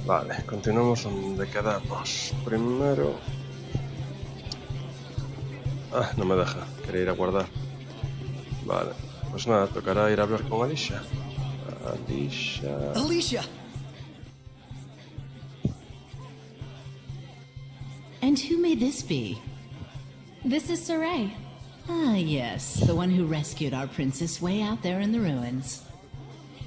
Vale, continuamos donde quedamos. Primero... Ah, no me deja. Quería ir a guardar. Vale, pues nada, tocará ir a hablar con Alicia. Alicia! And who may this be? This is Saray. Ah, yes, the one who rescued our princess way out there in the ruins.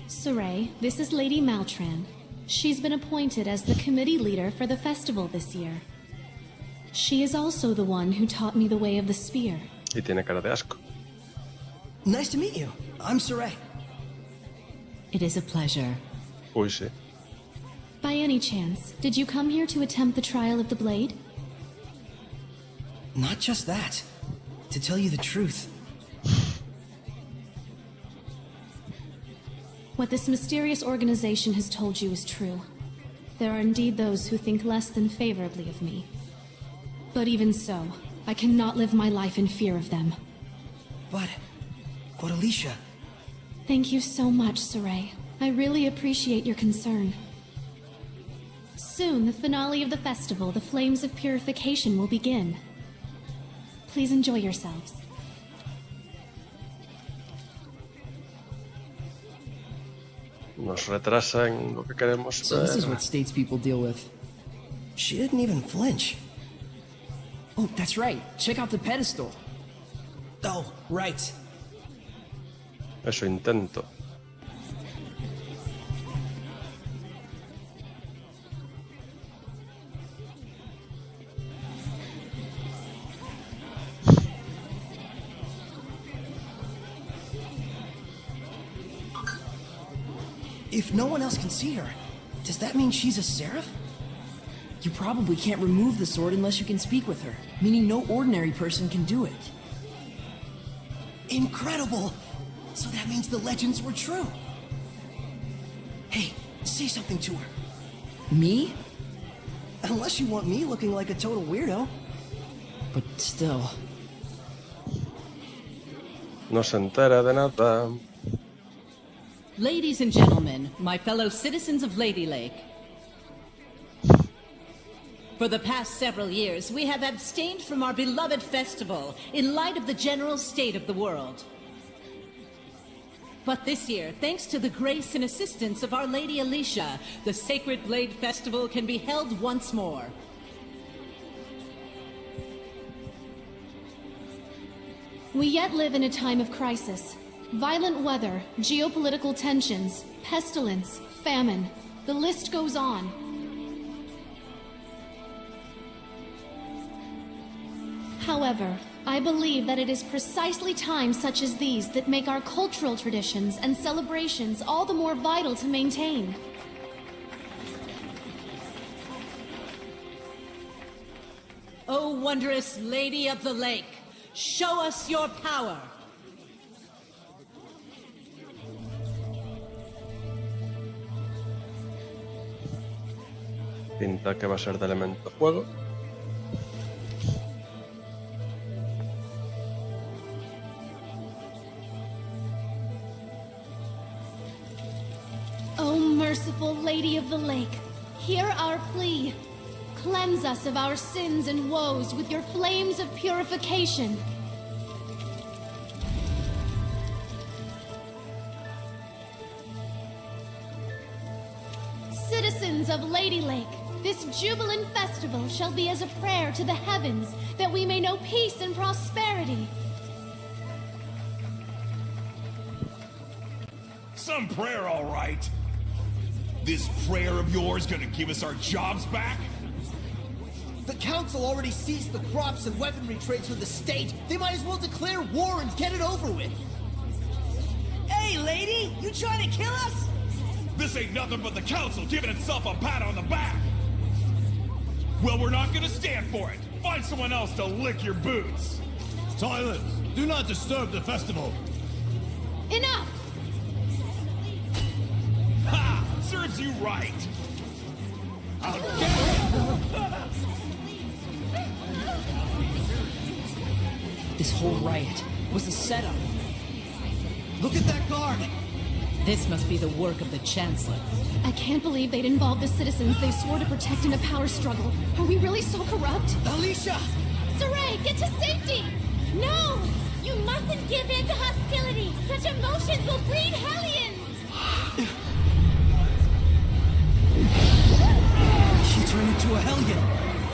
Saray, this is Lady Maltran. She's been appointed as the committee leader for the festival this year. She is also the one who taught me the way of the spear. Y tiene cara de asco. Nice to meet you. I'm Saray. It is a pleasure. Uy, sí. By any chance, did you come here to attempt the trial of the blade? Not just that. To tell you the truth, What this mysterious organization has told you is true. There are indeed those who think less than favorably of me. But even so, I cannot live my life in fear of them. but Alicia, Thank you so much, Saray. I really appreciate your concern. Soon, the finale of the festival, the Flames of Purification, will begin. Please enjoy yourselves. Nos retrasa en lo que queremos So this is ver. what statespeople deal with. she didn't even flinch. Oh, that's right. Check out the pedestal. Oh, right. Eso intento. If no one else can see her, does that mean she's a seraph? You probably can't remove the sword unless you can speak with her, meaning no ordinary person can do it. Incredible! So that means the legends were true. Hey, say something to her. Me? Unless you want me looking like a total weirdo. But still. No se entera de nada. Ladies and gentlemen, my fellow citizens of Lady Lake. For the past several years, we have abstained from our beloved festival in light of the general state of the world. But this year, thanks to the grace and assistance of Our Lady Alicia, the Sacred Blade Festival can be held once more. We yet live in a time of crisis. Violent weather, geopolitical tensions, pestilence, famine. The list goes on. However, I believe that it is precisely times such as these that make our cultural traditions and celebrations all the more vital to maintain. O wondrous Lady of the Lake, show us your power. Pinta que va a ser de elemento fuego. O merciful Lady of the Lake, hear our plea. Cleanse us of our sins and woes with your flames of purification. Citizens of Lady Lake, this jubilant festival shall be as a prayer to the heavens that we may know peace and prosperity. Some prayer, all right. This prayer of yours gonna give us our jobs back? The council already seized the crops and weaponry trades with the state. They might as well declare war and get it over with. Hey, lady! You trying to kill us? This ain't nothing but the council giving itself a pat on the back. Well, we're not gonna stand for it. Find someone else to lick your boots. Silence! Do not disturb the festival! Enough! Ha! Serves you right. This whole riot was a setup. Look at that guard! This must be the work of the Chancellor. I can't believe they'd involve the citizens they swore to protect in a power struggle. Are we really so corrupt? Alicia! Saray, get to safety! No! You mustn't give in to hostility! Such emotions will breed hellions! She turned into a hellion.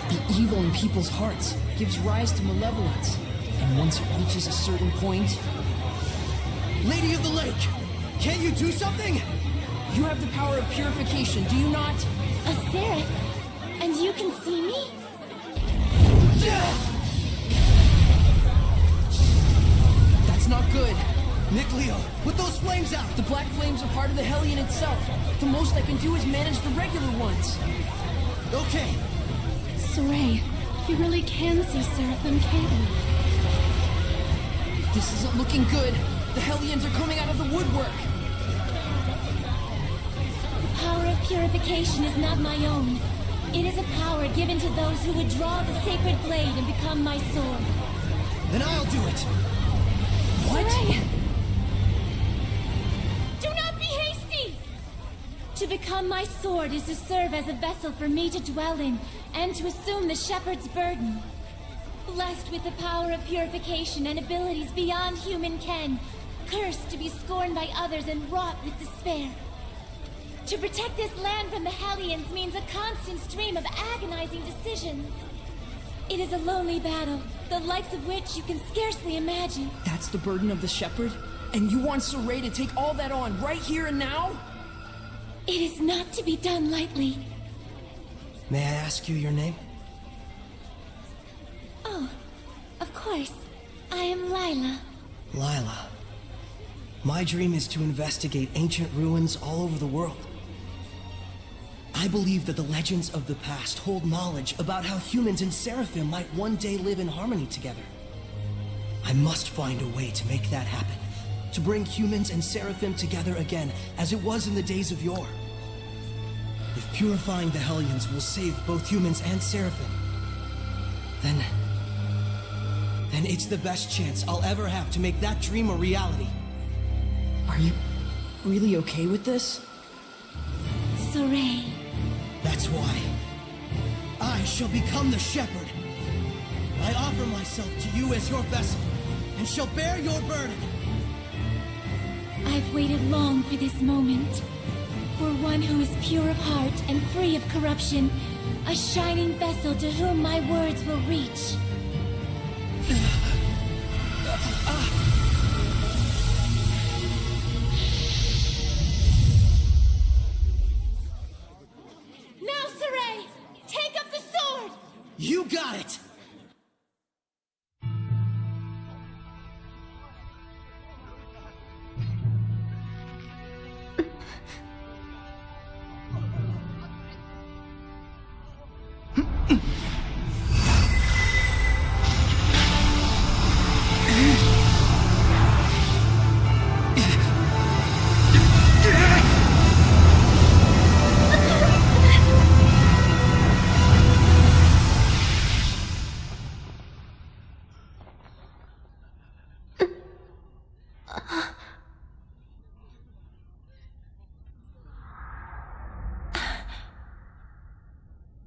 The evil in people's hearts gives rise to malevolence. And once it reaches a certain point... Lady of the Lake! Can't you do something? You have the power of purification, do you not? A seraph? And you can see me? That's not good. Nick Leo, put those flames out! The black flames are part of the Hellion itself. The most I can do is manage the regular ones. Okay. Saray, you really can see Seraphim, can't you? This isn't looking good. The Hellions are coming out of the woodwork. The power of purification is not my own. It is a power given to those who would draw the sacred blade and become my sword. Then I'll do it. What? Saray! Do not be hasty! To become my sword is to serve as a vessel for me to dwell in, and to assume the shepherd's burden. Blessed with the power of purification and abilities beyond human ken, cursed to be scorned by others and wrought with despair. To protect this land from the Hellions means a constant stream of agonizing decisions. It is a lonely battle, the likes of which you can scarcely imagine. That's the burden of the shepherd? And you want Saray to take all that on right here and now? It is not to be done lightly. May I ask you your name? Oh, of course. I am Lila. Lila. My dream is to investigate ancient ruins all over the world. I believe that the legends of the past hold knowledge about how humans and Seraphim might one day live in harmony together. I must find a way to make that happen. To bring humans and Seraphim together again, as it was in the days of yore. If purifying the Hellions will save both humans and Seraphim, then it's the best chance I'll ever have to make that dream a reality. Are you really okay with this? Saray. That's why. I shall become the shepherd. I offer myself to you as your vessel, and shall bear your burden. I've waited long for this moment. For one who is pure of heart and free of corruption, a shining vessel to whom my words will reach. Now, Saray! Take up the sword! You got it!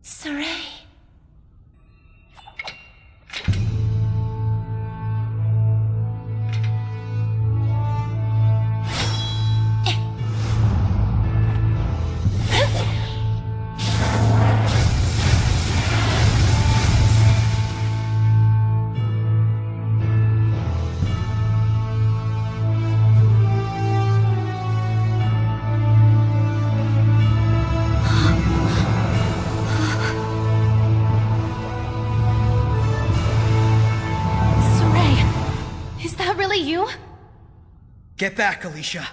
Saray. You? Get back, Alicia.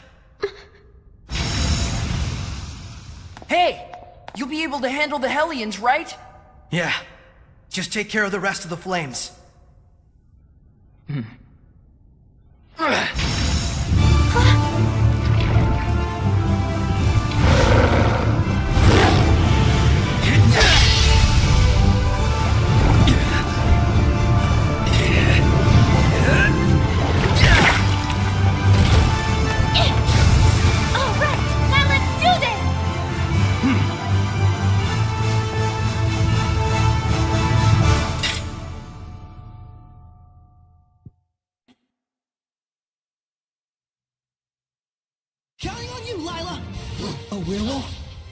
Hey! You'll be able to handle the Hellions, right? Yeah. Just take care of the rest of the flames. Oh!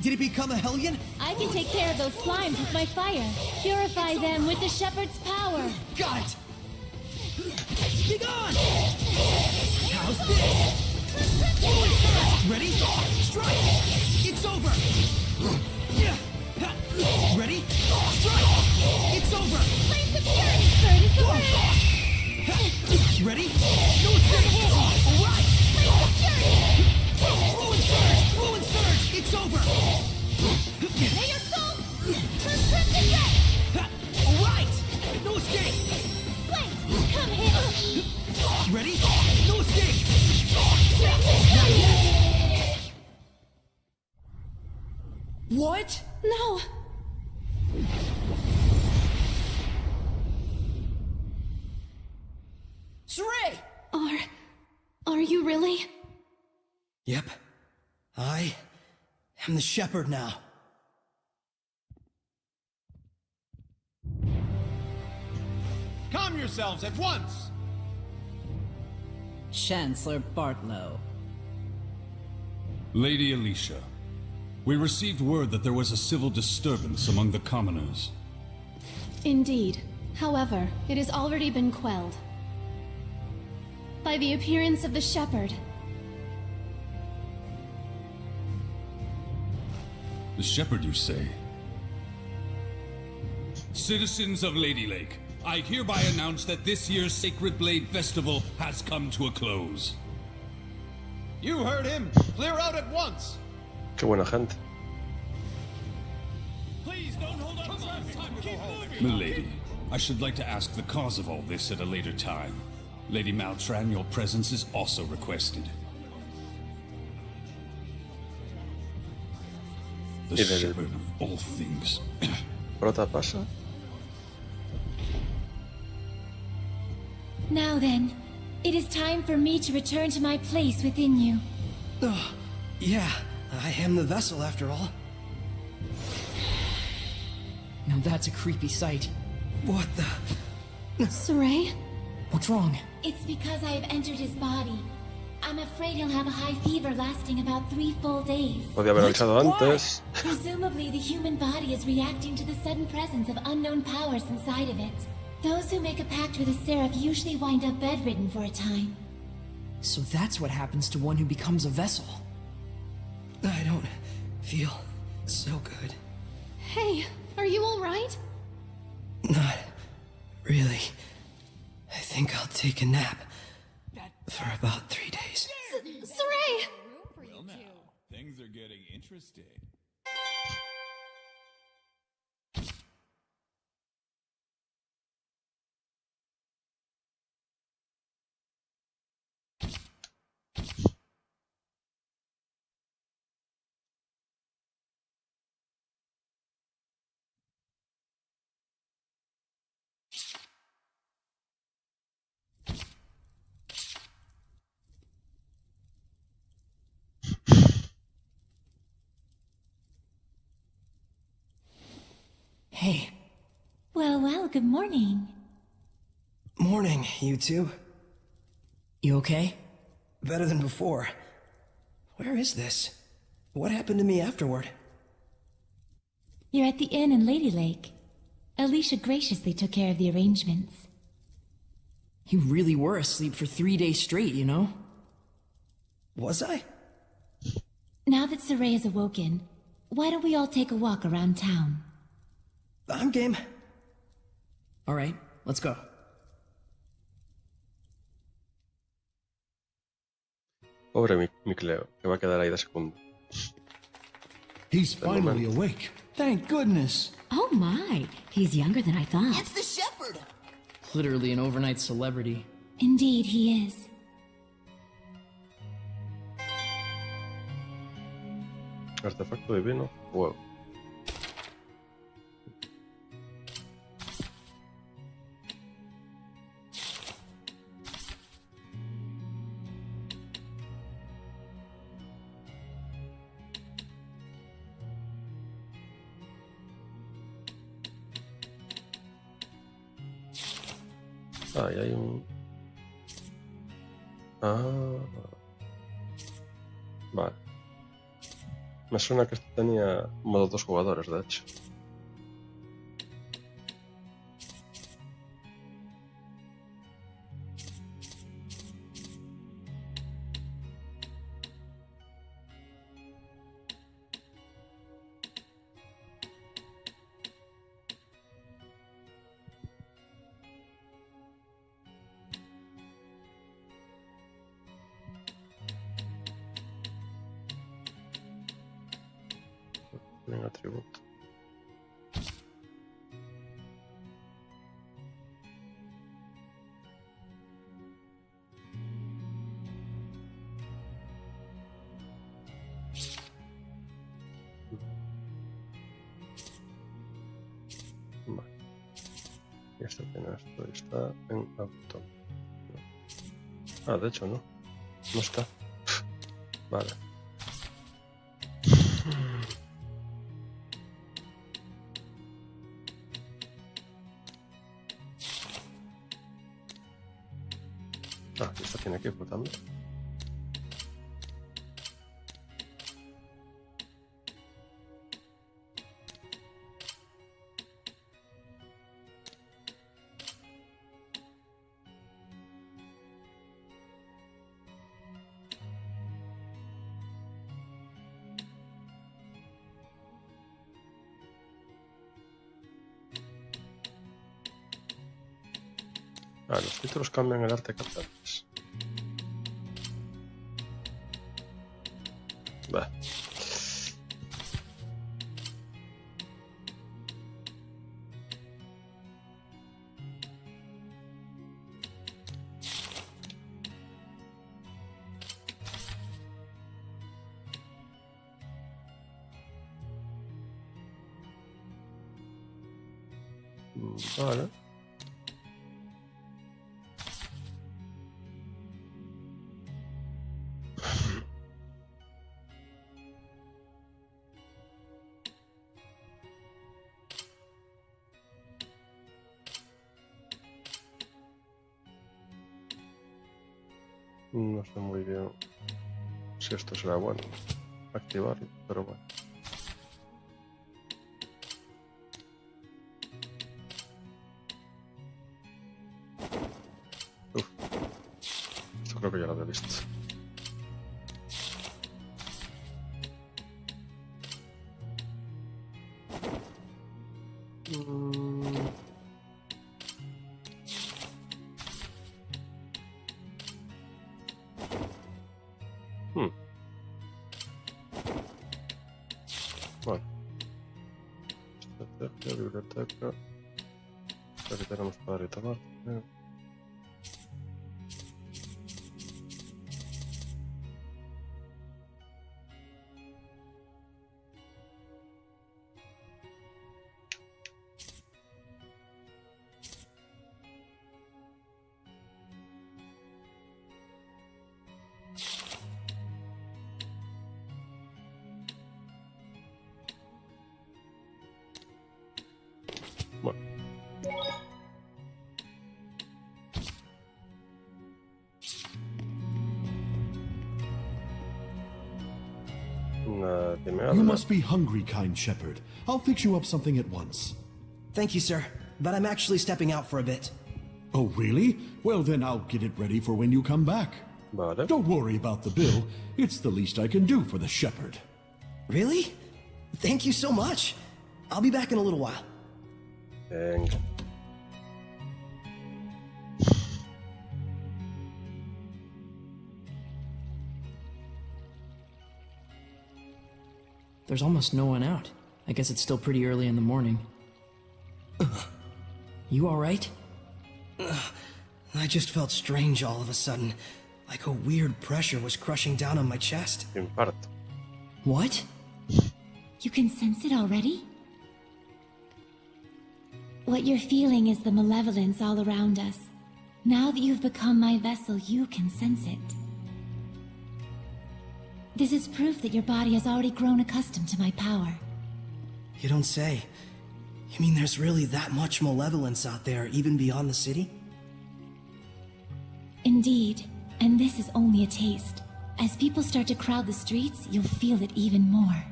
Did it become a hellion? I can take care of those slimes with my fire. Purify them with the shepherd's power. Got it! Be gone! How's this? Ready? Strike! It's over! Ready? Strike! It's over! Flames of fury! Bird is the word! Ready? No escape! Alright! Flames of fury! Fluid surge! Fluid surge! It's over! May your soul turn crimson red! Alright! No escape! Flame, come here! Ready? No escape! What? No! Saray! Are you really? Yep. I am the shepherd now. Calm yourselves at once! Chancellor Bartlow. Lady Alicia, we received word that there was a civil disturbance among the commoners. Indeed. However, it has already been quelled by the appearance of the shepherd. The shepherd, you say? Citizens of Lady Lake, I hereby announce that this year's Sacred Blade Festival has come to a close. You heard him! Clear out at once! Qué buena gente. Please don't hold on to us! Keep moving! Milady, I should like to ask the cause of all this at a later time. Lady Maltran, your presence is also requested. The shepherd of all things. Prota pasa. Now then, it is time for me to return to my place within you. Yeah, I am the vessel after all. Now that's a creepy sight. What the? Saray? What's wrong? It's because I have entered his body. I'm afraid he'll have a high fever lasting about 3 full days. Podía haber avisado antes. Presumably, the human body is reacting to the sudden presence of unknown powers inside of it. Those who make a pact with a seraph usually wind up bedridden for a time. So that's what happens to one who becomes a vessel. I don't feel so good. Hey, are you alright? Not really. I think I'll take a nap for about 3 days. Saray! Well now, things are getting interesting. Hey, Well, good morning. Morning, you two. you okay? Better than before. Where is this? What happened to me afterward? You're at the inn in Lady Lake. Alicia graciously took care of the arrangements. You really were asleep for 3 days straight, you know? Was I? Now that Saray is awoken, why don't we all take a walk around town? I'm game. Alright, let's go. Pobre mi Cleo, que va a quedar ahí de segundo. He's finally awake. Thank goodness. Oh my, he's younger than I thought. It's the shepherd! Literally an overnight celebrity. Indeed, he is. Artefacto divino. Wow. Ah, y hay un... Ah. Vale. Me suena que este tenía modo 2 jugadores, de hecho. En atributo. Vale. Y este tiene esto y está en auto. Ah, de hecho no. No está. Vale. Ah, esta tiene equipo también. Ah, los títulos cambian el arte que haces. Va. Vale. No sé muy bien si esto será bueno activarlo, pero bueno. Uf. Esto creo que ya lo había visto. Bueno. Estrategia, biblioteca. Aquí tenemos para tomar. Bueno. You must be hungry, kind shepherd. I'll fix you up something at once. Thank you, sir. But I'm actually stepping out for a bit. Oh, really? Well, then I'll get it ready for when you come back. Vale. Don't worry about the bill. It's the least I can do for the shepherd. Really? Thank you so much. I'll be back in a little while. Venga. There's almost no one out. I guess it's still pretty early in the morning. You alright? I just felt strange all of a sudden. Like a weird pressure was crushing down on my chest. Infarto. What? You can sense it already? What you're feeling is the malevolence all around us. Now that you've become my vessel, you can sense it. This is proof that your body has already grown accustomed to my power. You don't say. You mean there's really that much malevolence out there, even beyond the city? Indeed, and this is only a taste. As people start to crowd the streets, you'll feel it even more.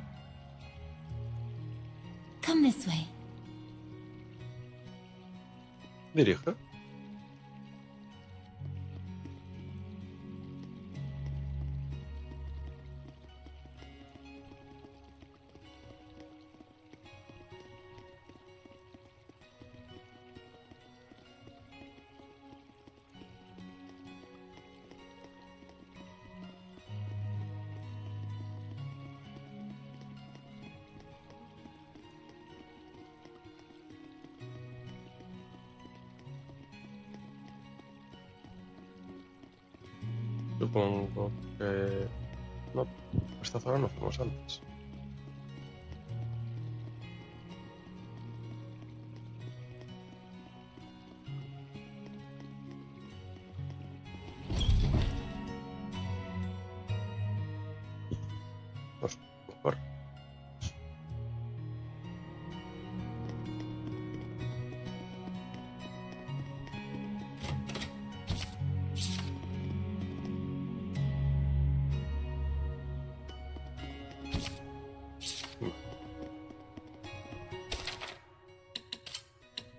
Come this way. Dirige. Supongo que... No, esta zona no fuimos antes. Pues, mejor.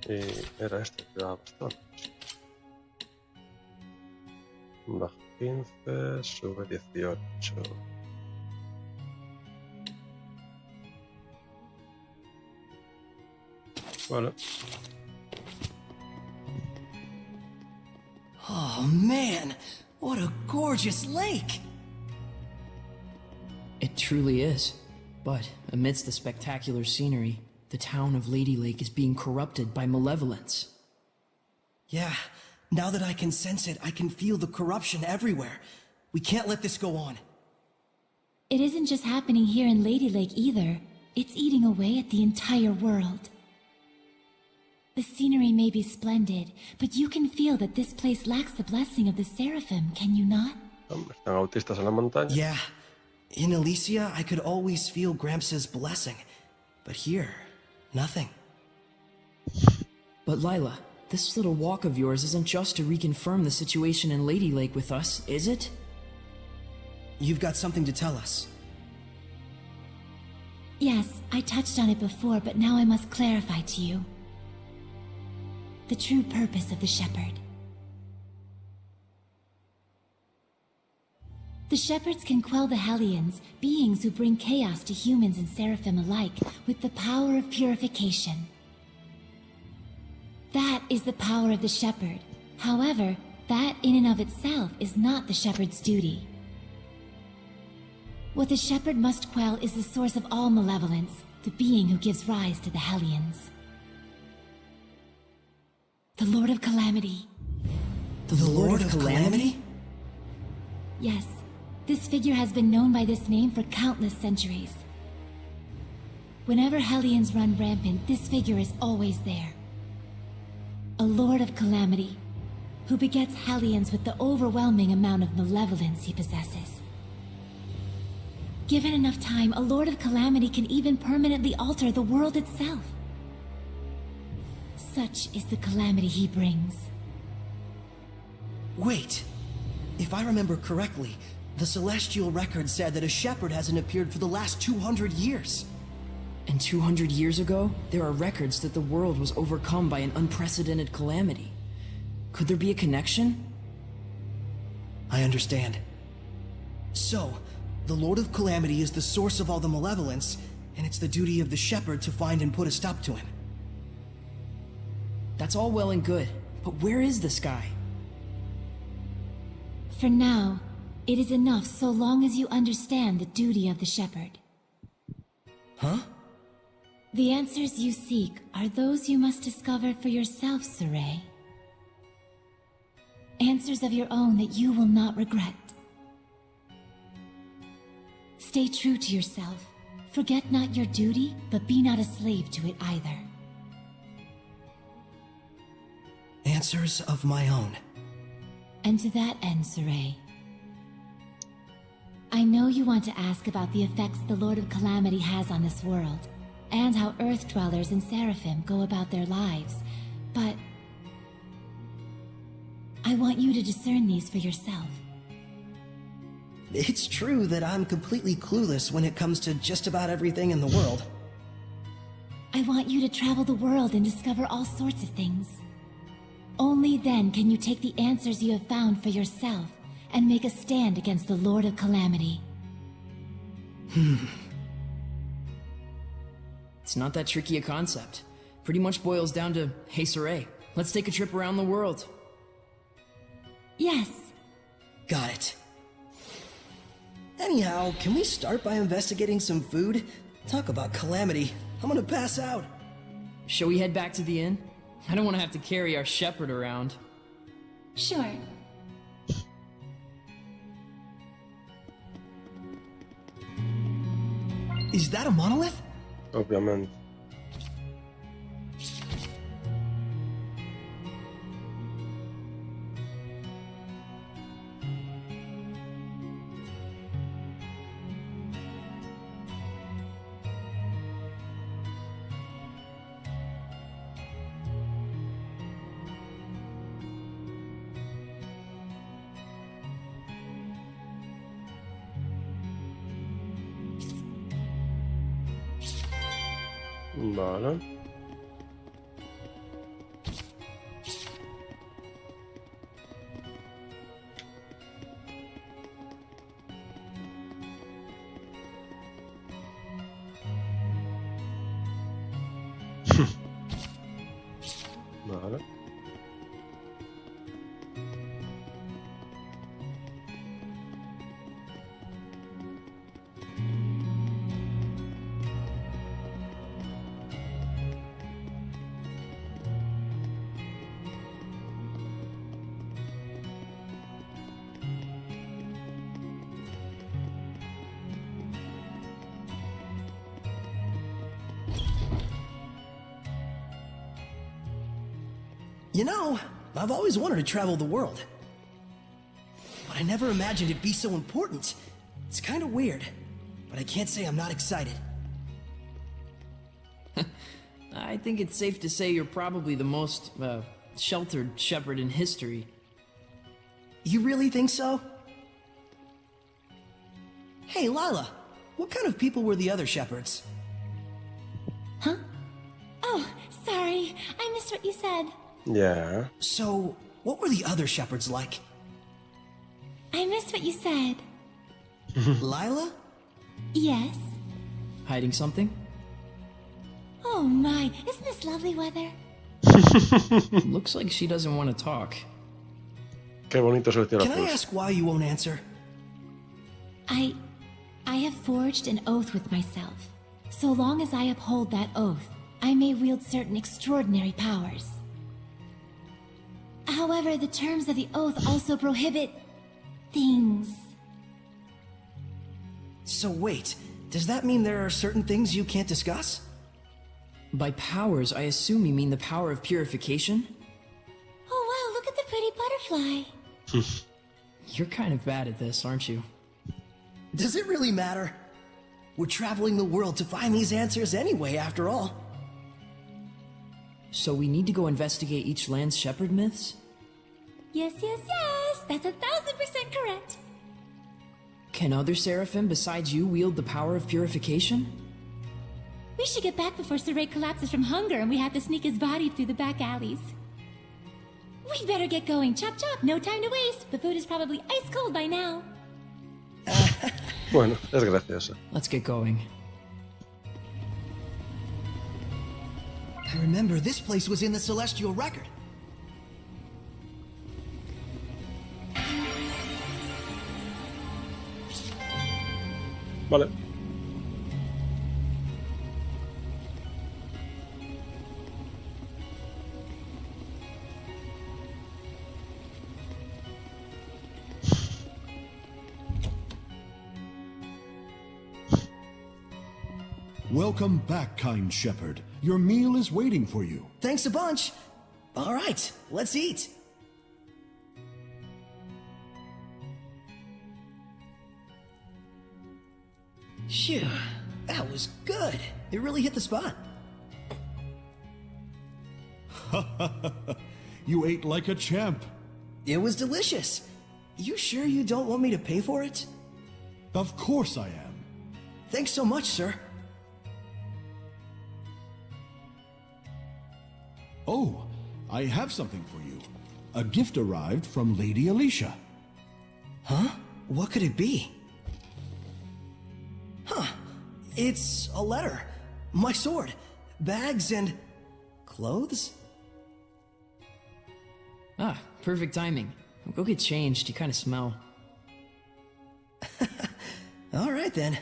Y era este que daba bastante. Baja 15, sube 18. Vale. Oh man, what a gorgeous lake! It truly is. But amidst the spectacular scenery, the town of Lady Lake is being corrupted by malevolence. Yeah, now that I can sense it, I can feel the corruption everywhere. We can't let this go on. It isn't just happening here in Lady Lake either. It's eating away at the entire world. The scenery may be splendid, but you can feel that this place lacks the blessing of the Seraphim, can you not? Están autistas en la montaña. Yeah, in Elysia, I could always feel Gramps' blessing. But here, nothing. But Lila, this little walk of yours isn't just to reconfirm the situation in Lady Lake with us, is it? You've got something to tell us. Yes, I touched on it before, but now I must clarify to you. The true purpose of the Shepherd. The Shepherds can quell the Hellions, beings who bring chaos to humans and Seraphim alike, with the power of purification. That is the power of the Shepherd. However, that in and of itself is not the Shepherd's duty. What the Shepherd must quell is the source of all malevolence, the being who gives rise to the Hellions. The Lord of Calamity. The Lord of Calamity? Yes, this figure has been known by this name for countless centuries. Whenever Hellions run rampant, this figure is always there. A Lord of Calamity, who begets Hellions with the overwhelming amount of malevolence he possesses. Given enough time, a Lord of Calamity can even permanently alter the world itself. Such is the calamity he brings. Wait. If I remember correctly, the Celestial Record said that a shepherd hasn't appeared for the last 200 years. And 200 years ago, there are records that the world was overcome by an unprecedented calamity. Could there be a connection? I understand. So, the Lord of Calamity is the source of all the malevolence, and it's the duty of the shepherd to find and put a stop to him. That's all well and good, but where is this guy? For now, it is enough so long as you understand the duty of the shepherd. Huh? The answers you seek are those you must discover for yourself, Saray. Answers of your own that you will not regret. Stay true to yourself. Forget not your duty, but be not a slave to it either. Answers of my own. And to that end, Saray, I know you want to ask about the effects the Lord of Calamity has on this world, and how Earth Dwellers and Seraphim go about their lives, but I want you to discern these for yourself. It's true that I'm completely clueless when it comes to just about everything in the world. I want you to travel the world and discover all sorts of things. Only then can you take the answers you have found for yourself and make a stand against the Lord of Calamity. It's not that tricky a concept. Pretty much boils down to, hey Saray, let's take a trip around the world. Yes. Got it. Anyhow, can we start by investigating some food? Talk about calamity. I'm gonna pass out. Shall we head back to the inn? I don't want to have to carry our shepherd around. Sure. Is that a monolith? Obviamente. Vale. Vale. You know, I've always wanted to travel the world. But I never imagined it'd be so important. It's kind of weird, but I can't say I'm not excited. I think it's safe to say you're probably the most, sheltered shepherd in history. You really think so? Hey, Lila, what kind of people were the other shepherds? Huh? Oh, sorry. I missed what you said. Yeah. So, what were the other shepherds like? I missed what you said. Lila? Yes? Hiding something? Oh my, isn't this lovely weather? Looks like she doesn't want to talk. Qué bonito se vestió la Can I cruz. ask why you won't answer? I have forged an oath with myself. So long as I uphold that oath, I may wield certain extraordinary powers. However, the terms of the oath also prohibit things. So wait, does that mean there are certain things you can't discuss? By powers, I assume you mean the power of purification? Oh wow, look at the pretty butterfly. You're kind of bad at this, aren't you? Does it really matter? We're traveling the world to find these answers anyway, after all. So we need to go investigate each land's shepherd myths? Yes, yes, yes! That's 1000% correct. Can other seraphim besides you wield the power of purification? We should get back before Saray collapses from hunger and we have to sneak his body through the back alleys. We better get going. Chop chop, no time to waste. The food is probably ice cold by now. Bueno, es gracioso. Let's get going. I remember this place was in the Celestial Record. Vale. Welcome back, kind shepherd. Your meal is waiting for you. Thanks a bunch. All right, let's eat. Phew, that was good. It really hit the spot. You ate like a champ. It was delicious. You sure you don't want me to pay for it? Of course I am. Thanks so much, sir. Oh, I have something for you. A gift arrived from Lady Alicia. Huh? What could it be? Huh. It's a letter. My sword. Bags and... clothes? Ah, perfect timing. Go get changed, you kind of smell. All right then.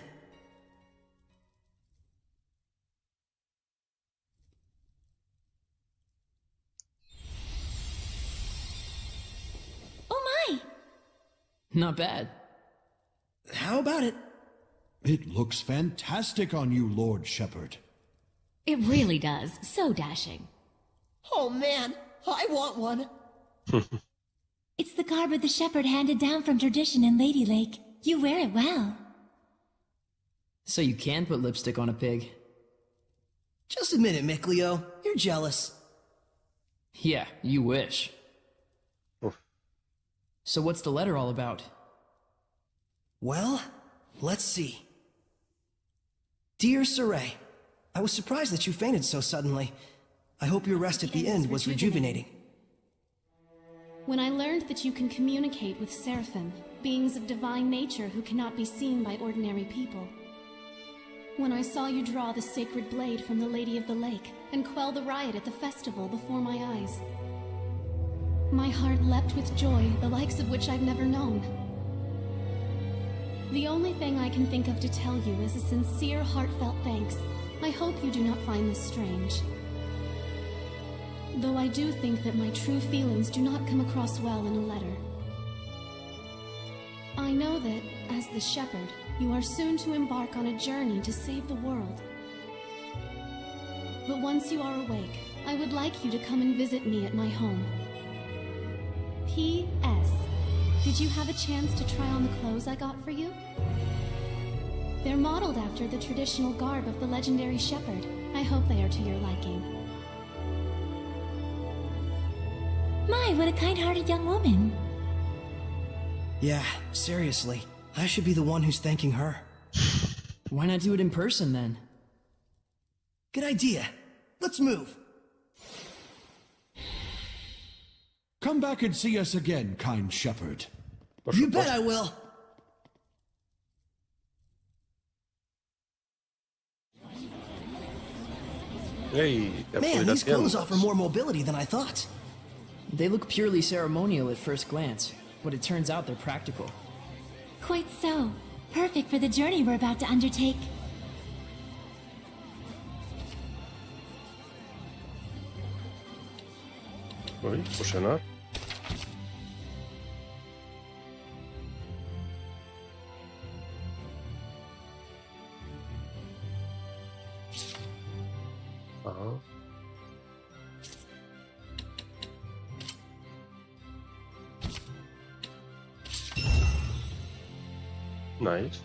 Oh my! Not bad. How about it? It looks fantastic on you, Lord Shepherd. It really does. So dashing. Oh man, I want one. It's the garb of the shepherd handed down from tradition in Lady Lake. You wear it well. So you can put lipstick on a pig. Just admit it, Mickleo. You're jealous. Yeah, you wish. Oof. So what's the letter all about? Well, let's see. Dear Saray, I was surprised that you fainted so suddenly. I hope your rest at the end was rejuvenating. When I learned that you can communicate with seraphim, beings of divine nature who cannot be seen by ordinary people. When I saw you draw the sacred blade from the Lady of the Lake and quell the riot at the festival before my eyes. My heart leapt with joy, the likes of which I've never known. The only thing I can think of to tell you is a sincere, heartfelt thanks. I hope you do not find this strange. Though I do think that my true feelings do not come across well in a letter. I know that, as the shepherd, you are soon to embark on a journey to save the world. But once you are awake, I would like you to come and visit me at my home. P.S. Did you have a chance to try on the clothes I got for you? They're modeled after the traditional garb of the legendary shepherd. I hope they are to your liking. My, what a kind-hearted young woman. Yeah, seriously. I should be the one who's thanking her. Why not do it in person then? Good idea. Let's move. Come back and see us again, kind shepherd. You bet I will. Hey, Man, these clothes offer more mobility than I thought. They look purely ceremonial at first glance, but it turns out they're practical. Quite so. Perfect for the journey we're about to undertake. Uy, fusionar. Ajá. Nice.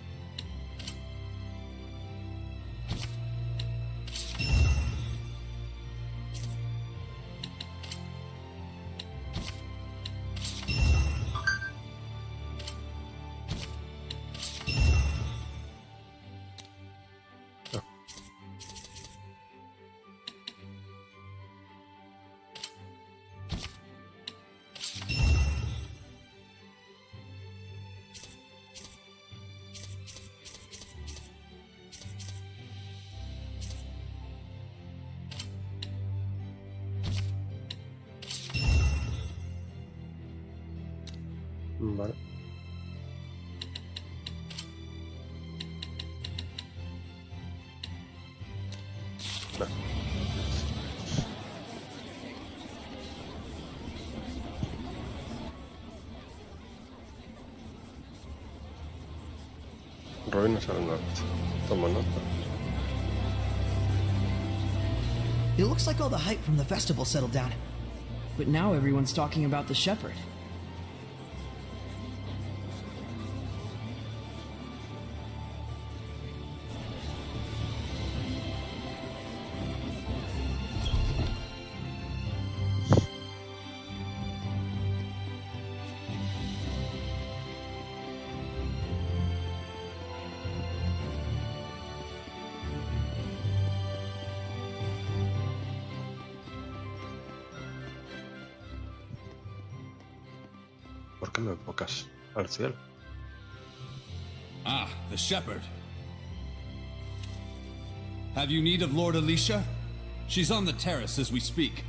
Vale. No. Ruinas al norte. Toma nota. It looks like all the hype from the festival settled down. But now everyone's talking about the shepherd. ¿Por qué me enfocas al cielo? Ah, the shepherd. Have you need of Lord Alicia? She's on the terrace as we speak.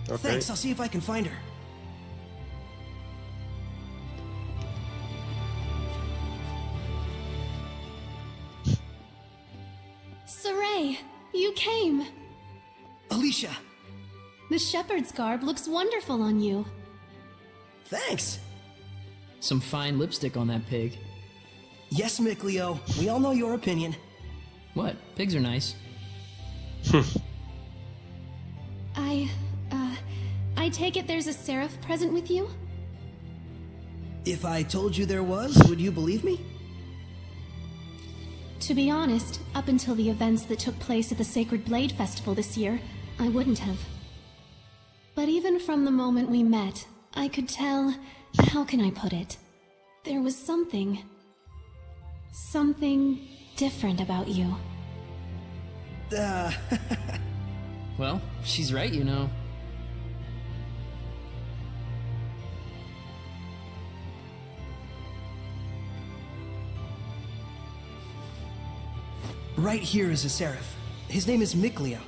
Okay. Thanks, I'll see if I can find her. Saray, you came. Alicia, The shepherd's garb looks wonderful on you. thanks. Some fine lipstick on that pig. Yes, Mick Leo, we all know your opinion. What? Pigs are nice. I take it there's a seraph present with you? If I told you there was, would you believe me? To be honest, up until the events that took place at the Sacred Blade Festival this year, I wouldn't have. But even from the moment we met, I could tell... how can I put it? There was something different about you. Well, she's right, you know. Right here is a seraph. His name is Mick Leo.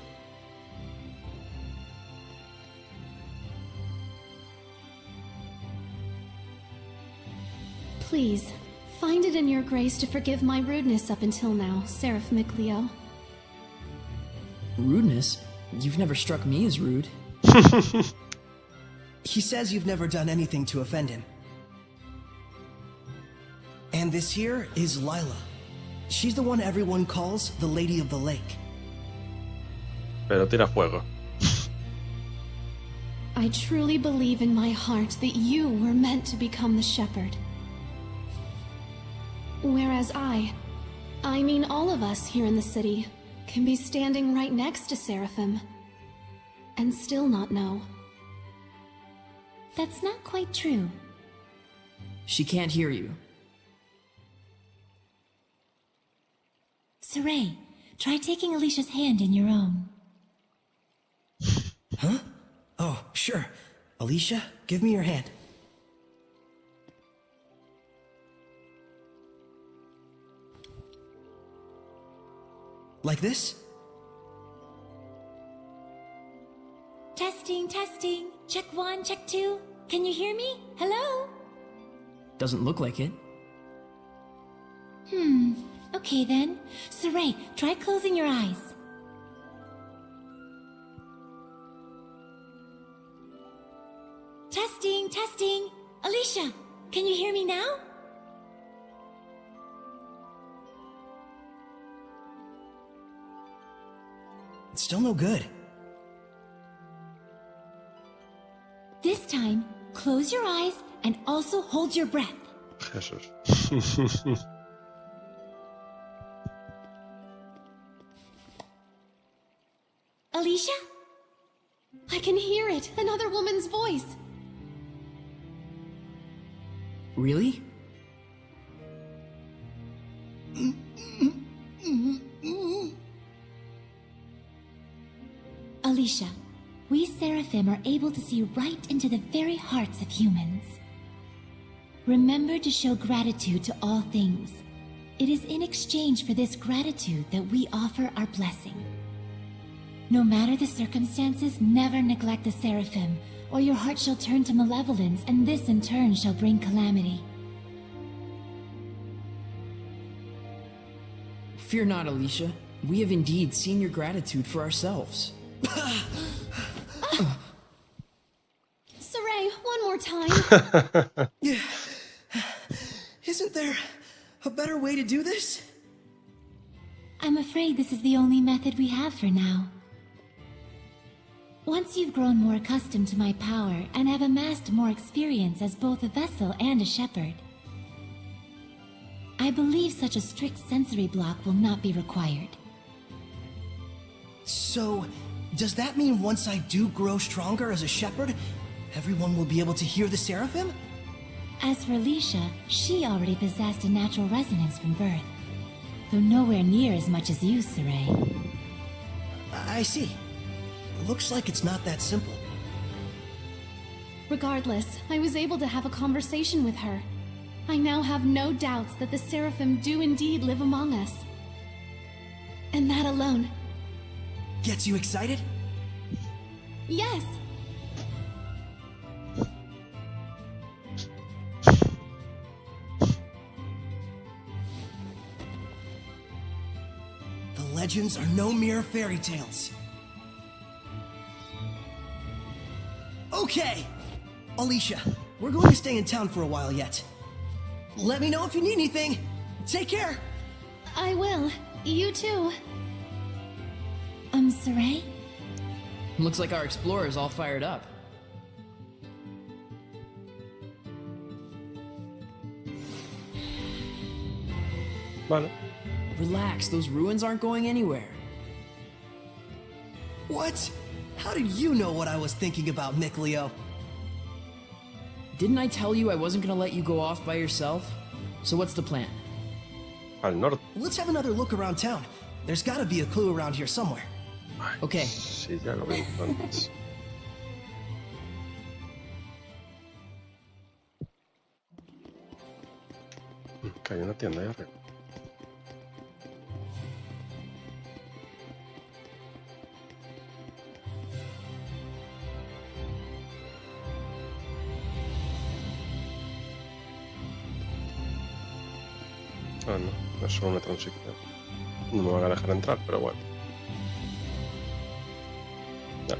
Please, find it in your grace to forgive my rudeness up until now, Seraph Mick Leo. Rudeness? You've never struck me as rude. He says you've never done anything to offend him. And this here is Lila. She's the one everyone calls the Lady of the Lake. Pero tira fuego. I truly believe in my heart that you were meant to become the shepherd. Whereas I mean all of us here in the city, can be standing right next to Seraphim and still not know. That's not quite true. She can't hear you. Saray, try taking Alicia's hand in your own. Huh? Oh, sure. Alicia, give me your hand. Like this? Testing, testing. Check 1, check 2. Can you hear me? Hello? Doesn't look like it. Okay then. Saray, try closing your eyes. Testing, testing. Alicia, can you hear me now? It's still no good. This time, close your eyes and also hold your breath. Jesús. Alicia? I can hear it, another woman's voice. Really? Alicia, we Seraphim are able to see right into the very hearts of humans. Remember to show gratitude to all things. It is in exchange for this gratitude that we offer our blessing. No matter the circumstances, never neglect the Seraphim, or your heart shall turn to malevolence, and this in turn shall bring calamity. Fear not, Alicia. We have indeed seen your gratitude for ourselves. Saray, one more time. Yeah. Isn't there a better way to do this? I'm afraid this is the only method we have for now. Once you've grown more accustomed to my power and have amassed more experience as both a vessel and a shepherd, I believe such a strict sensory block will not be required. So, does that mean once I do grow stronger as a shepherd, everyone will be able to hear the Seraphim? As for Alicia, she already possessed a natural resonance from birth, though nowhere near as much as you, Saray. I see. Looks like it's not that simple. Regardless, I was able to have a conversation with her. I now have no doubts that the Seraphim do indeed live among us. And that alone. Gets you excited? Yes! The legends are no mere fairy tales. Okay! Alicia, we're going to stay in town for a while yet. Let me know if you need anything. Take care! I will. You too. Sarai? Looks like our explorer's all fired up. Vale. Relax, those ruins aren't going anywhere. What? How did you know what I was thinking about, Nick Leo? Didn't I tell you I wasn't gonna let you go off by yourself? So what's the plan? Al norte. Let's have another look around town. There's gotta be a clue around here somewhere. Okay. Sí, ya lo vimos antes. Que hay una tienda ahí arriba. Ah, no, es solo una transición. No me van a dejar entrar, pero bueno. Ya.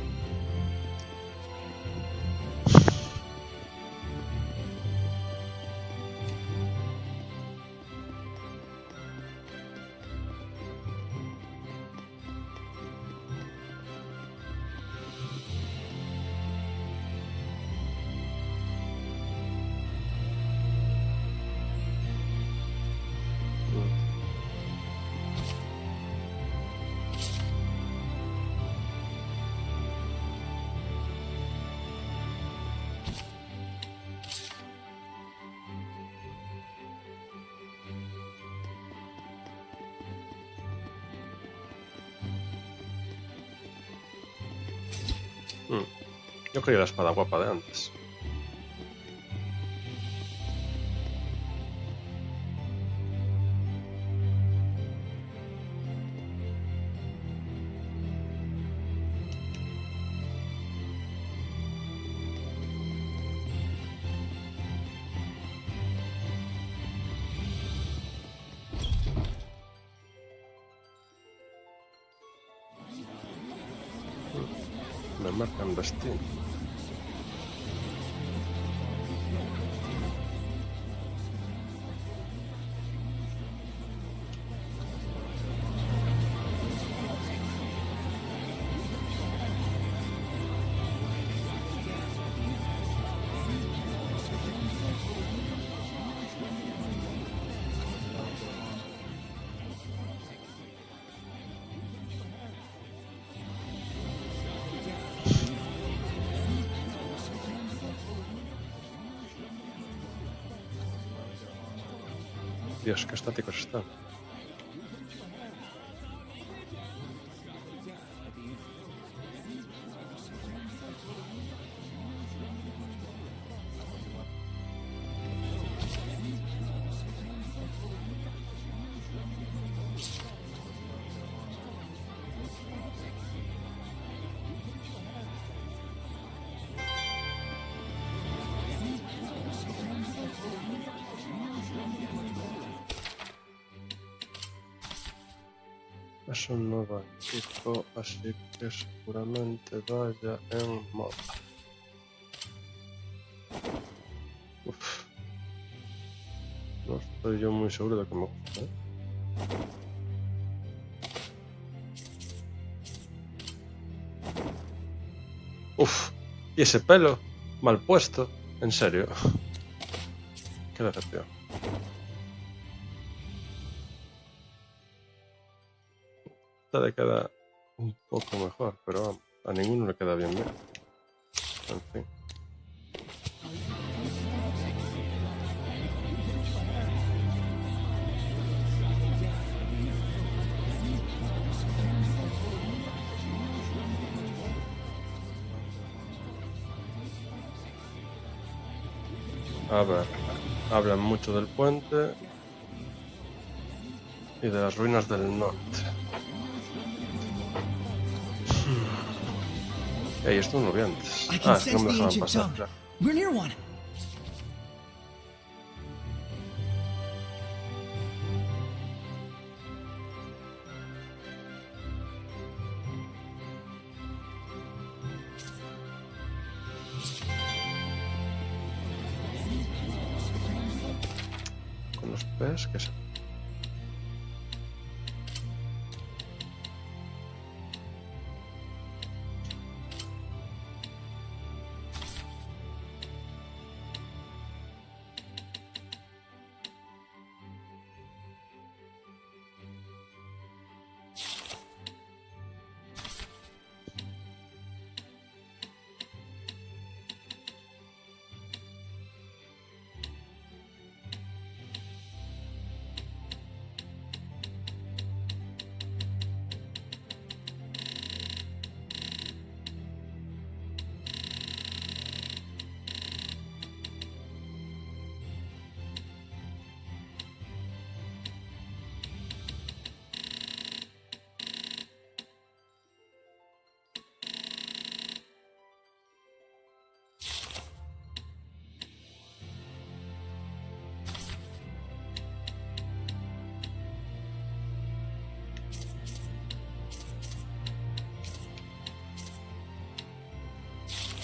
Yo quería la espada guapa de antes. Me marcan destino. Dios, qué estáticos están. Es un nuevo equipo, así que seguramente vaya en moda. Uf. No estoy yo muy seguro de que me gusta, ¿eh? Uf, y ese pelo mal puesto, en serio. Qué decepción. Le queda un poco mejor, pero a ninguno le queda bien. En fin. A ver, hablan mucho del puente y de las ruinas del norte. Ey, esto no lo vi antes. I can Es que no sense me the dejaban ancient pasar, tongue. claro. We're near one. Con los pies, ¿qué es?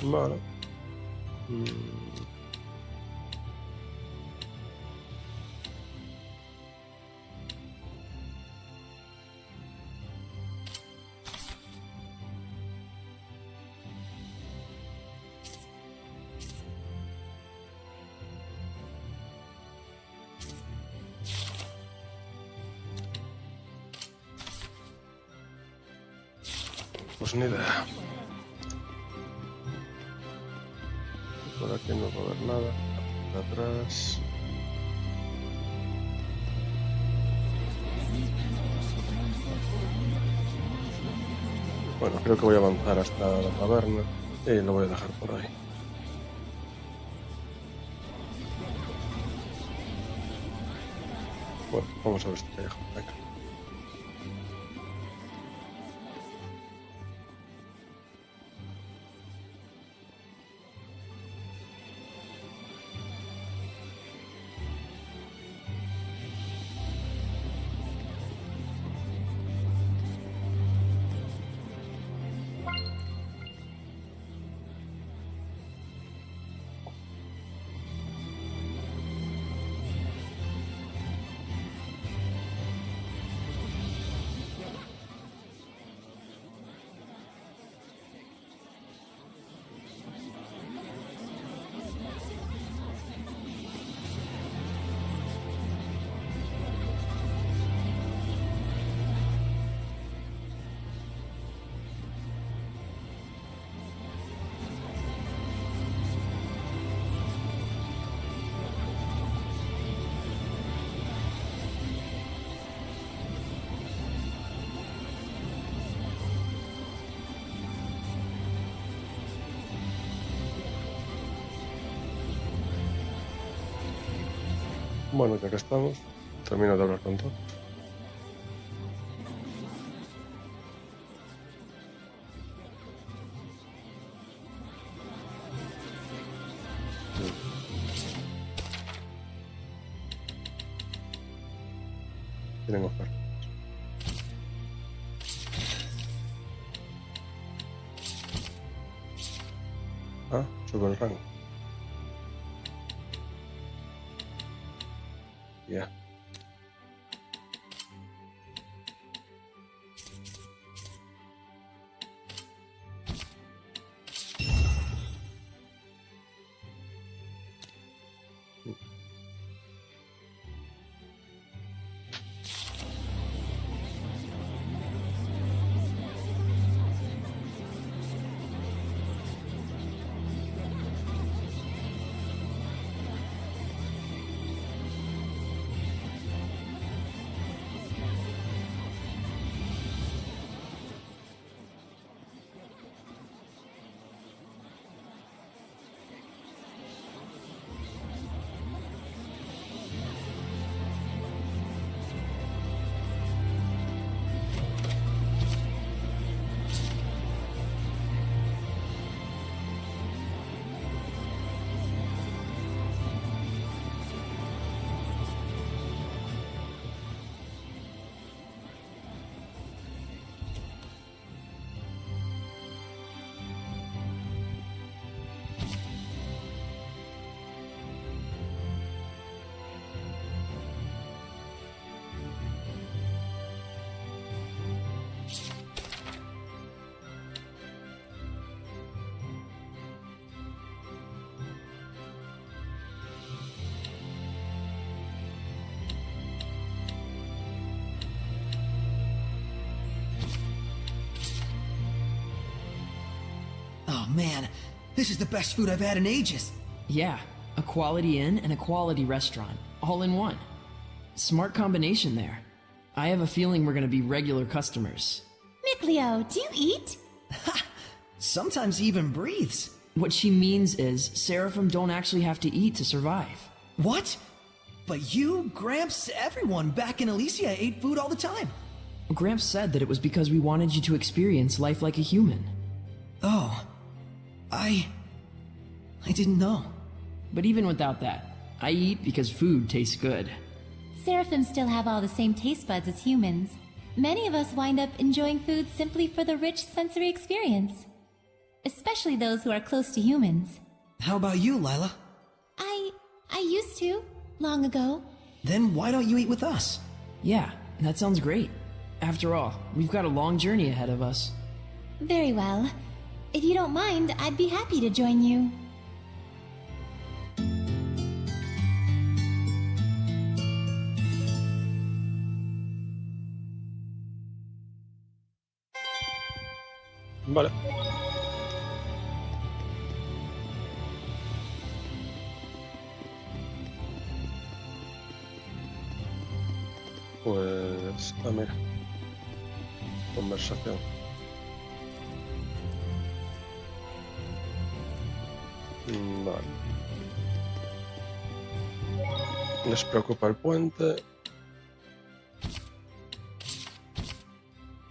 Vale. Pues ni idea. Por aquí no va a haber nada. Por atrás. Bueno, creo que voy a avanzar hasta la taberna y lo voy a dejar por ahí. Bueno, vamos a ver este callejo. Venga. Bueno, ya que estamos, termino de hablar con todo. Tienen oferta. Sube el rango. Ya. Oh man, this is the best food I've had in ages. Yeah, a quality inn and a quality restaurant, all in one. Smart combination there. I have a feeling we're gonna be regular customers. Mikleo, do you eat? Sometimes he even breathes. What she means is, Seraphim don't actually have to eat to survive. What? But you, Gramps, everyone back in Elysia ate food all the time. Gramps said that it was because we wanted you to experience life like a human. Oh. I didn't know. But even without that, I eat because food tastes good. Seraphim still have all the same taste buds as humans. Many of us wind up enjoying food simply for the rich sensory experience. Especially those who are close to humans. How about you, Lila? I used to, long ago. Then why don't you eat with us? Yeah, that sounds great. After all, we've got a long journey ahead of us. Very well. If you don't mind, I'd be happy to join you. Vale. Pues... Ah, mira. Conversación. Vale. Les preocupa el puente.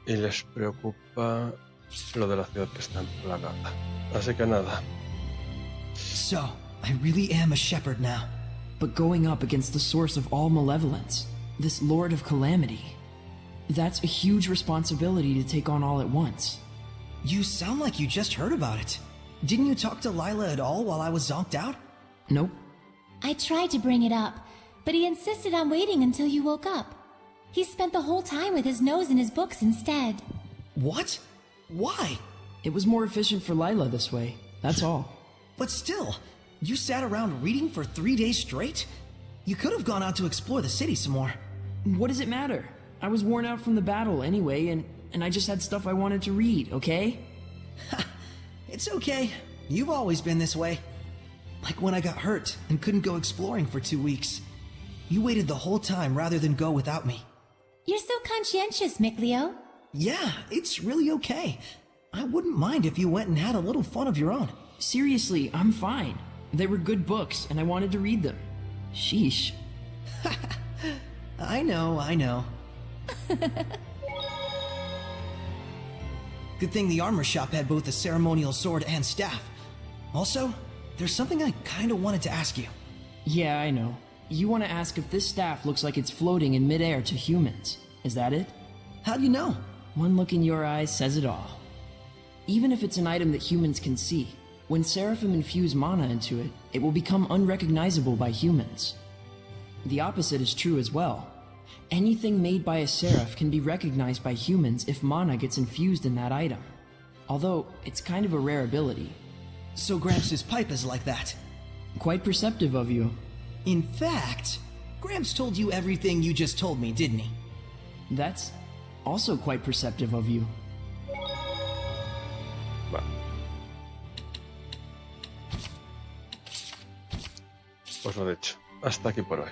Y les preocupa lo de la ciudad que está emplagada. Así que nada. So, I really am a shepherd now. But going up against the source of all malevolence, this Lord of Calamity, that's a huge responsibility to take on all at once. You sound like you just heard about it. Didn't you talk to Lila at all while I was zonked out? Nope. I tried to bring it up, but he insisted on waiting until you woke up. He spent the whole time with his nose in his books instead. What? Why? It was more efficient for Lila this way, that's all. But still, you sat around reading for 3 days straight? You could have gone out to explore the city some more. What does it matter? I was worn out from the battle anyway, and I just had stuff I wanted to read, okay? It's okay. You've always been this way. Like when I got hurt and couldn't go exploring for 2 weeks. You waited the whole time rather than go without me. You're so conscientious, Mikleo. Yeah, it's really okay. I wouldn't mind if you went and had a little fun of your own. Seriously, I'm fine. They were good books, and I wanted to read them. Sheesh. I know. Good thing the armor shop had both a ceremonial sword and staff. Also, there's something I kinda wanted to ask you. Yeah, I know. You want to ask if this staff looks like it's floating in midair to humans. Is that it? How do you know? One look in your eyes says it all. Even if it's an item that humans can see, when Seraphim infuse mana into it, it will become unrecognizable by humans. The opposite is true as well. Anything made by a Seraph can be recognized by humans if mana gets infused in that item. Although, it's kind of a rare ability. So Gramps' pipe is like that. Quite perceptive of you. In fact, Gramps told you everything you just told me, didn't he? That's also quite perceptive of you. Vale. Pues lo dicho. Hasta aquí por hoy.